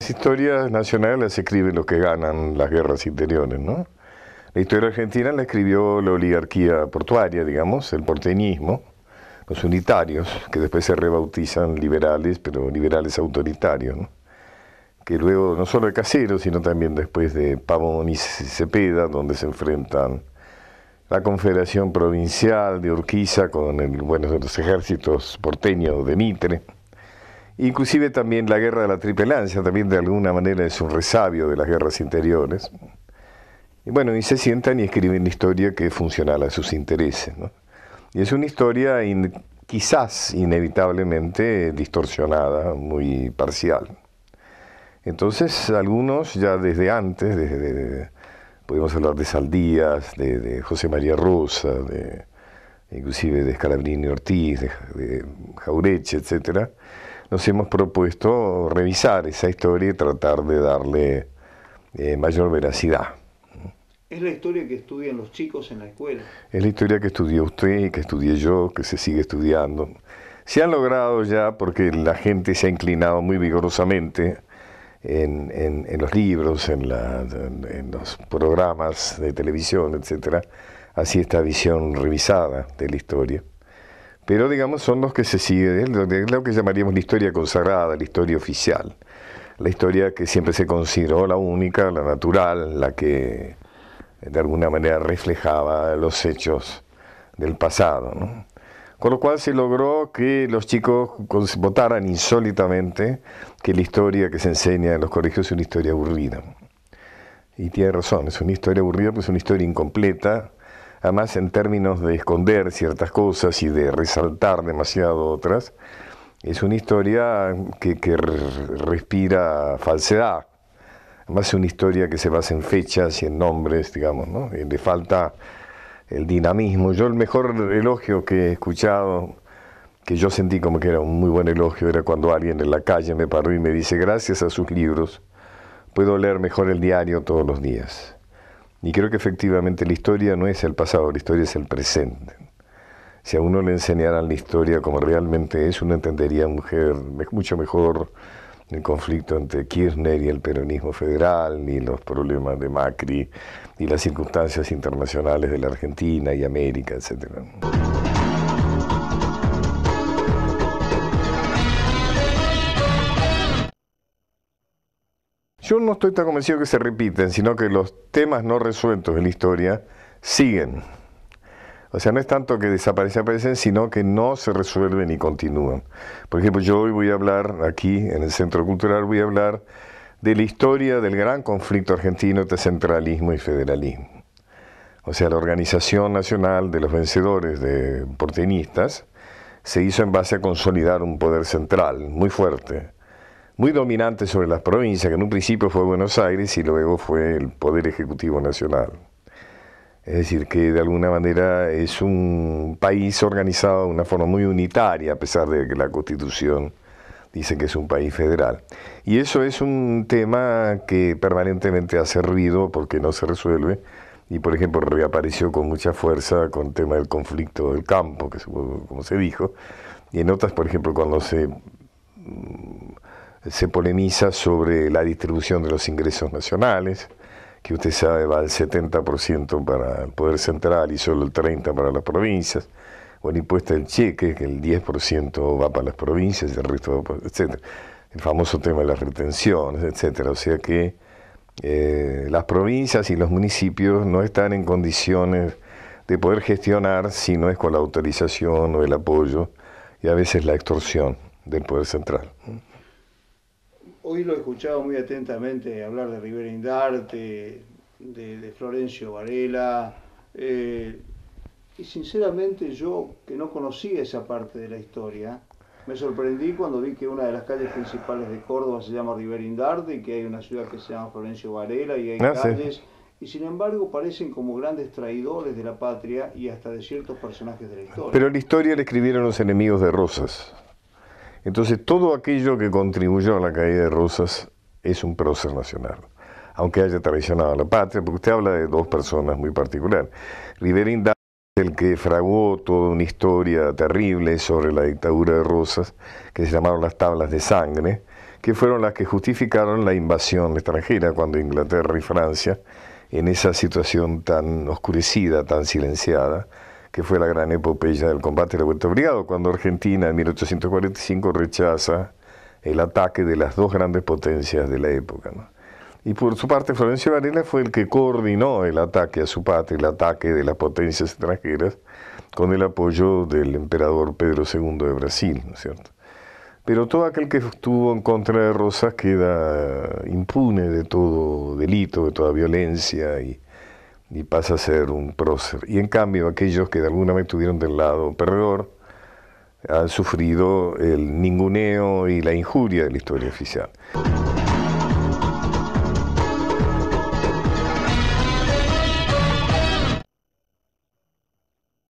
las historias nacionales las escriben los que ganan las guerras interiores, ¿no? La historia argentina la escribió la oligarquía portuaria, digamos, el porteñismo, los unitarios, que después se rebautizan liberales, pero liberales autoritarios, ¿no? Que luego, no solo de Caseros, sino también después de Pavón y Cepeda, donde se enfrentan la Confederación Provincial de Urquiza con de los ejércitos porteños de Mitre. Inclusive también la Guerra de la Triple Lanza, también de alguna manera es un resabio de las guerras interiores. Y bueno, y se sientan y escriben la historia que es funcional a sus intereses, ¿no? Y es una historia quizás inevitablemente distorsionada, muy parcial. Entonces algunos ya desde antes, podemos hablar de Saldías, de José María Rosa, inclusive de Scalabrini Ortiz, de Jaureche, etcétera, nos hemos propuesto revisar esa historia y tratar de darle mayor veracidad. Es la historia que estudian los chicos en la escuela. Es la historia que estudió usted, que estudié yo, que se sigue estudiando. Se han logrado ya, porque la gente se ha inclinado muy vigorosamente en los libros, en los programas de televisión, etcétera, hacia esta visión revisada de la historia. Pero, digamos, son los que se siguen, lo que llamaríamos la historia consagrada, la historia oficial. La historia que siempre se consideró la única, la natural, la que de alguna manera reflejaba los hechos del pasado, ¿no? Con lo cual se logró que los chicos votaran insólitamente que la historia que se enseña en los colegios es una historia aburrida. Y tiene razón, es una historia aburrida, pues es una historia incompleta, además en términos de esconder ciertas cosas y de resaltar demasiado otras. Es una historia que respira falsedad. Además es una historia que se basa en fechas y en nombres, digamos, ¿no? Y le falta el dinamismo. Yo el mejor elogio que he escuchado, que yo sentí como que era un muy buen elogio, era cuando alguien en la calle me paró y me dice: gracias a sus libros puedo leer mejor el diario todos los días. Y creo que efectivamente la historia no es el pasado, la historia es el presente. Si a uno le enseñaran la historia como realmente es, uno entendería mucho mejor el conflicto entre Kirchner y el peronismo federal, ni los problemas de Macri, ni las circunstancias internacionales de la Argentina y América, etc. Yo no estoy tan convencido que se repiten, sino que los temas no resueltos en la historia siguen. O sea, no es tanto que desaparecen, sino que no se resuelven y continúan. Por ejemplo, yo hoy voy a hablar aquí, en el Centro Cultural, voy a hablar de la historia del gran conflicto argentino entre centralismo y federalismo. O sea, la organización nacional de los vencedores de porteñistas se hizo en base a consolidar un poder central muy fuerte, muy dominante sobre las provincias, que en un principio fue Buenos Aires y luego fue el Poder Ejecutivo Nacional. Es decir, que de alguna manera es un país organizado de una forma muy unitaria, a pesar de que la Constitución dice que es un país federal. Y eso es un tema que permanentemente hace ruido porque no se resuelve. Y, por ejemplo, reapareció con mucha fuerza con el tema del conflicto del campo, que como se dijo. Y en otras, por ejemplo, cuando se polemiza sobre la distribución de los ingresos nacionales, que usted sabe va al 70% para el Poder Central y solo el 30% para las provincias, o el impuesto del cheque, que el 10% va para las provincias y el resto va para, etc. El famoso tema de las retenciones, etc. O sea que las provincias y los municipios no están en condiciones de poder gestionar si no es con la autorización o el apoyo y a veces la extorsión del Poder Central. Hoy lo he escuchado muy atentamente hablar de Rivera Indarte, de Florencio Varela, y sinceramente yo, que no conocía esa parte de la historia, me sorprendí cuando vi que una de las calles principales de Córdoba se llama Rivera Indarte y que hay una ciudad que se llama Florencio Varela y hay calles, sí. Y sin embargo parecen como grandes traidores de la patria y hasta de ciertos personajes de la historia. Pero la historia la escribieron los enemigos de Rosas. Entonces, todo aquello que contribuyó a la caída de Rosas es un prócer nacional, aunque haya traicionado a la patria, porque usted habla de dos personas muy particulares. Rivera Indarte es el que fraguó toda una historia terrible sobre la dictadura de Rosas, que se llamaron las tablas de sangre, que fueron las que justificaron la invasión extranjera cuando Inglaterra y Francia, en esa situación tan oscurecida, tan silenciada, que fue la gran epopeya del combate de la Vuelta Obligado, cuando Argentina en 1845 rechaza el ataque de las dos grandes potencias de la época, ¿no? Y por su parte Florencio Varela fue el que coordinó el ataque a su patria, el ataque de las potencias extranjeras, con el apoyo del emperador Pedro II de Brasil, ¿no es cierto? Pero todo aquel que estuvo en contra de Rosas queda impune de todo delito, de toda violencia y pasa a ser un prócer. Y en cambio aquellos que de alguna manera estuvieron del lado perdedor han sufrido el ninguneo y la injuria de la historia oficial.